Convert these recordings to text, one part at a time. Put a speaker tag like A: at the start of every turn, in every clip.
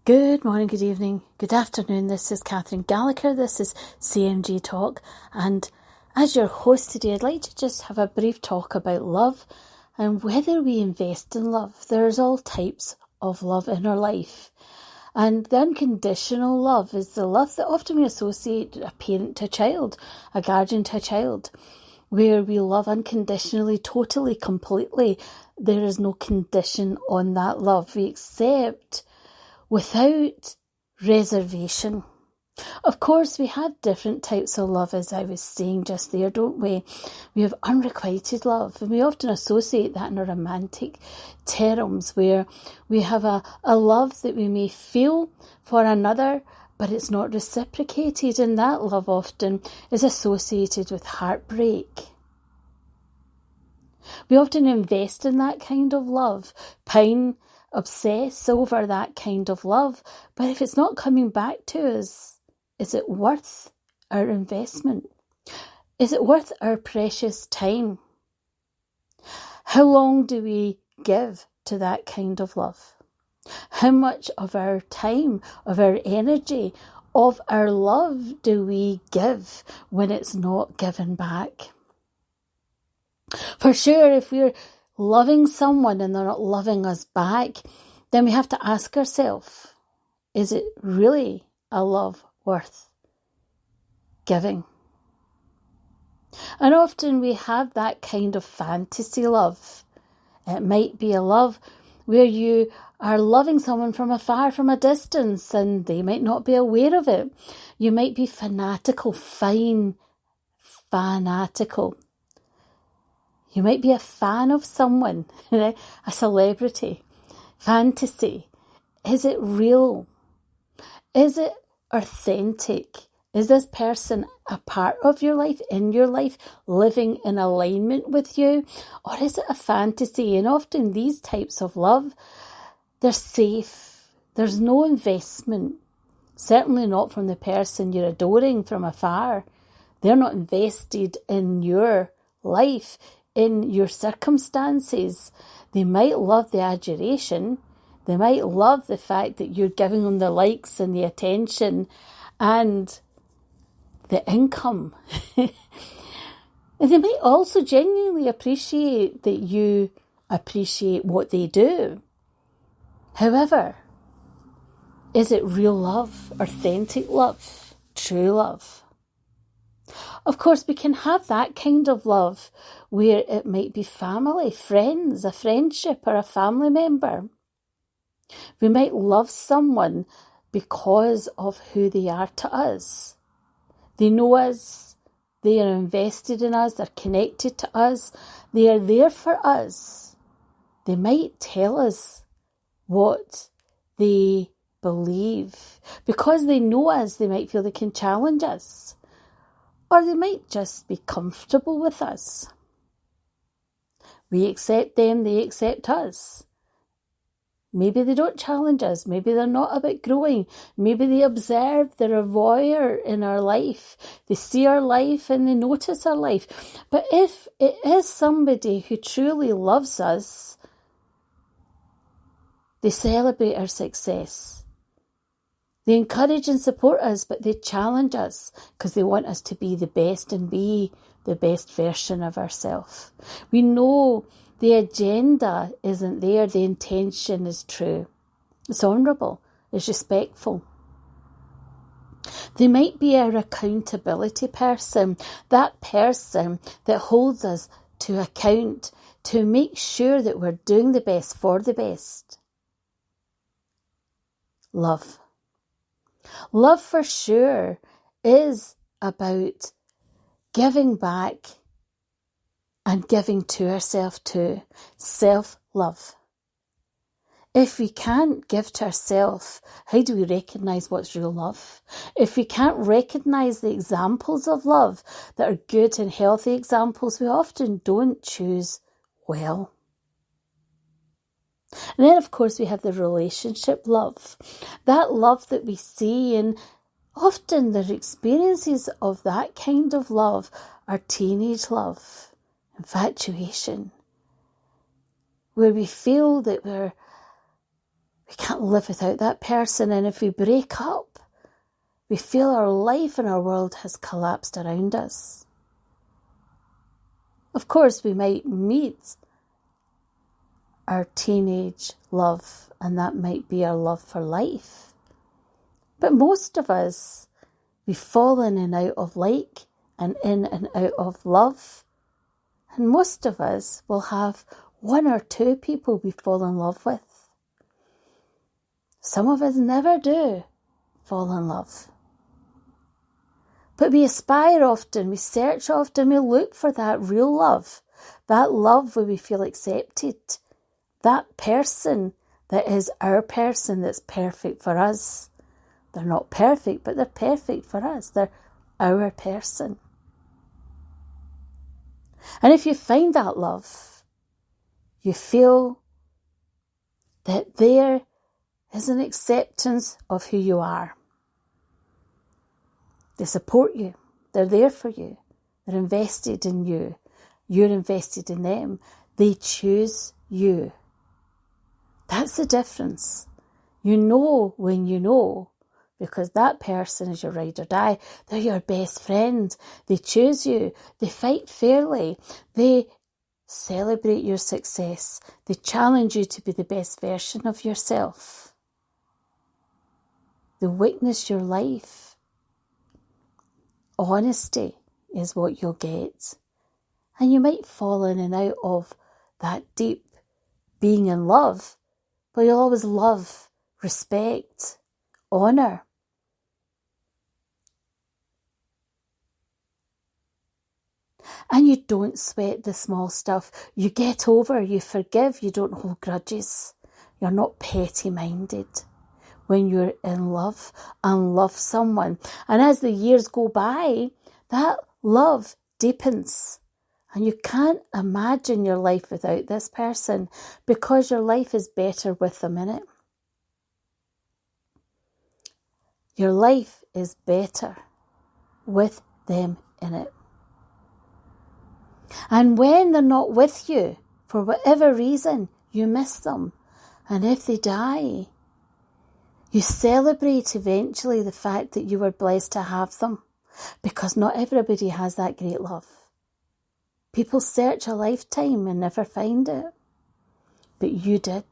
A: Good morning, good evening, good afternoon. This is Catherine Gallagher. This is CMG Talk. And as your host today, I'd like to just have a brief talk about love and whether we invest in love. There's all types of love in our life. And the unconditional love is the love that often we associate a parent to a child, a guardian to a child, where we love unconditionally, totally, completely. There is no condition on that love. We accept without reservation. Of course, we have different types of love, as I was saying just there, don't we? We have unrequited love, and we often associate that in a romantic terms, where we have a love that we may feel for another, but it's not reciprocated, and that love often is associated with heartbreak. We often invest in that kind of love, obsess over that kind of love, but if it's not coming back to us, is it worth our investment? Is it worth our precious time? How long do we give to that kind of love? How much of our time, of our energy, of our love do we give when it's not given back? For sure, if we're loving someone and they're not loving us back, then we have to ask ourselves, is it really a love worth giving? And often we have that kind of fantasy love. It might be a love where you are loving someone from afar, from a distance, and they might not be aware of it. You might be fanatical. You might be a fan of someone, a celebrity. Fantasy. Is it real? Is it authentic? Is this person a part of your life, in your life, living in alignment with you? Or is it a fantasy? And often these types of love, they're safe. There's no investment. Certainly not from the person you're adoring from afar. They're not invested in your life, in your circumstances. They might love the adulation. They might love the fact that you're giving them the likes and the attention and the income. And they might also genuinely appreciate that you appreciate what they do. However, is it real love, authentic love, true love? Of course, we can have that kind of love where it might be family, friends, a friendship or a family member. We might love someone because of who they are to us. They know us, they are invested in us, they're connected to us, they are there for us. They might tell us what they believe. Because they know us, they might feel they can challenge us. Or they might just be comfortable with us. We accept them, they accept us. Maybe they don't challenge us. Maybe they're not about growing. Maybe they observe, they're a voyeur in our life. They see our life and they notice our life. But if it is somebody who truly loves us, they celebrate our success. They encourage and support us, but they challenge us because they want us to be the best and be the best version of ourselves. We know the agenda isn't there. The intention is true. It's honourable. It's respectful. They might be our accountability person, that person that holds us to account to make sure that we're doing the best for the best. Love. Love for sure is about giving back and giving to ourselves too. Self-love. If we can't give to ourselves, how do we recognise what's real love? If we can't recognise the examples of love that are good and healthy examples, we often don't choose well. And then, of course, we have the relationship love. That love that we see, and often the experiences of that kind of love are teenage love, infatuation, where we feel that we We can't live without that person. And if we break up, we feel our life and our world has collapsed around us. Of course, we might meet our teenage love, and that might be our love for life. But most of us, we fall in and out of like and in and out of love. And most of us will have one or two people we fall in love with. Some of us never do fall in love. But we aspire often, we search often, we look for that real love. That love where we feel accepted. That person that is our person, that's perfect for us. They're not perfect, but they're perfect for us. They're our person. And if you find that love, you feel that there is an acceptance of who you are. They support you. They're there for you. They're invested in you. You're invested in them. They choose you. That's the difference. You know when you know, because that person is your ride or die. They're your best friend. They choose you. They fight fairly. They celebrate your success. They challenge you to be the best version of yourself. They witness your life. Honesty is what you'll get. And you might fall in and out of that deep being in love, but you'll always love, respect, honour. And you don't sweat the small stuff. You get over, you forgive, you don't hold grudges. You're not petty-minded when you're in love and love someone. And as the years go by, that love deepens. And you can't imagine your life without this person, because your life is better with them in it. Your life is better with them in it. And when they're not with you, for whatever reason, you miss them. And if they die, you celebrate eventually the fact that you were blessed to have them, because not everybody has that great love. People search a lifetime and never find it. But you did.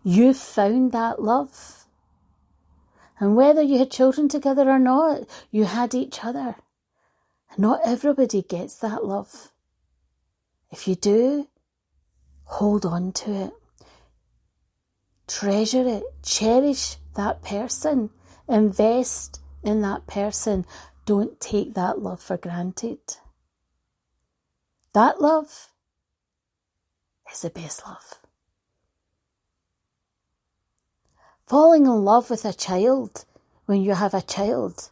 A: You found that love. And whether you had children together or not, you had each other. And not everybody gets that love. If you do, hold on to it. Treasure it. Cherish that person. Invest in that person. Don't take that love for granted. That love is the best love. Falling in love with a child when you have a child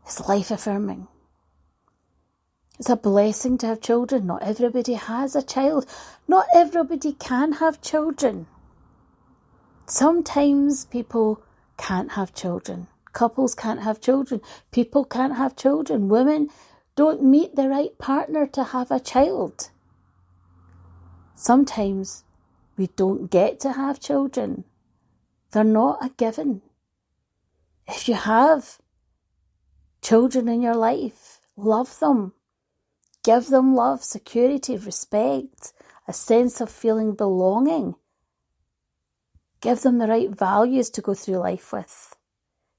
A: is life-affirming. It's a blessing to have children. Not everybody has a child. Not everybody can have children. Sometimes people can't have children. Couples can't have children. People can't have children. Women don't meet the right partner to have a child. Sometimes we don't get to have children. They're not a given. If you have children in your life, love them. Give them love, security, respect, a sense of feeling belonging. Give them the right values to go through life with.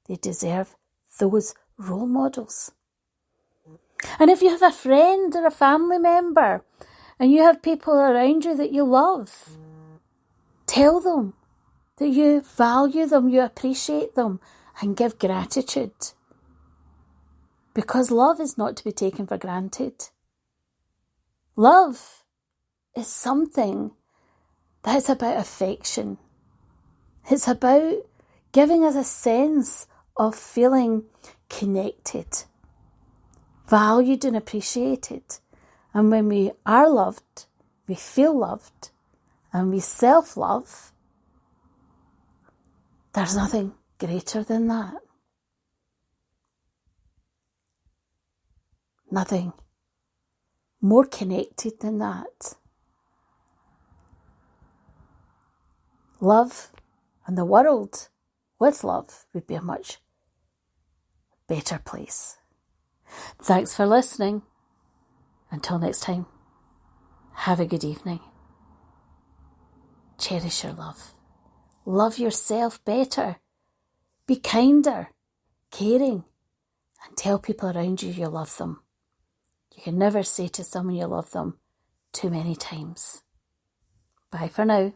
A: They deserve those role models. And if you have a friend or a family member and you have people around you that you love, tell them that you value them, you appreciate them, and give gratitude. Because love is not to be taken for granted. Love is something that's about affection. It's about giving us a sense of feeling connected, valued and appreciated. And when we are loved, we feel loved, and we self-love, there's nothing greater than that. Nothing more connected than that. Love And the world, with love, would be a much better place. Thanks for listening. Until next time, have a good evening. Cherish your love. Love yourself better. Be kinder, caring, and tell people around you love them. You can never say to someone you love them too many times. Bye for now.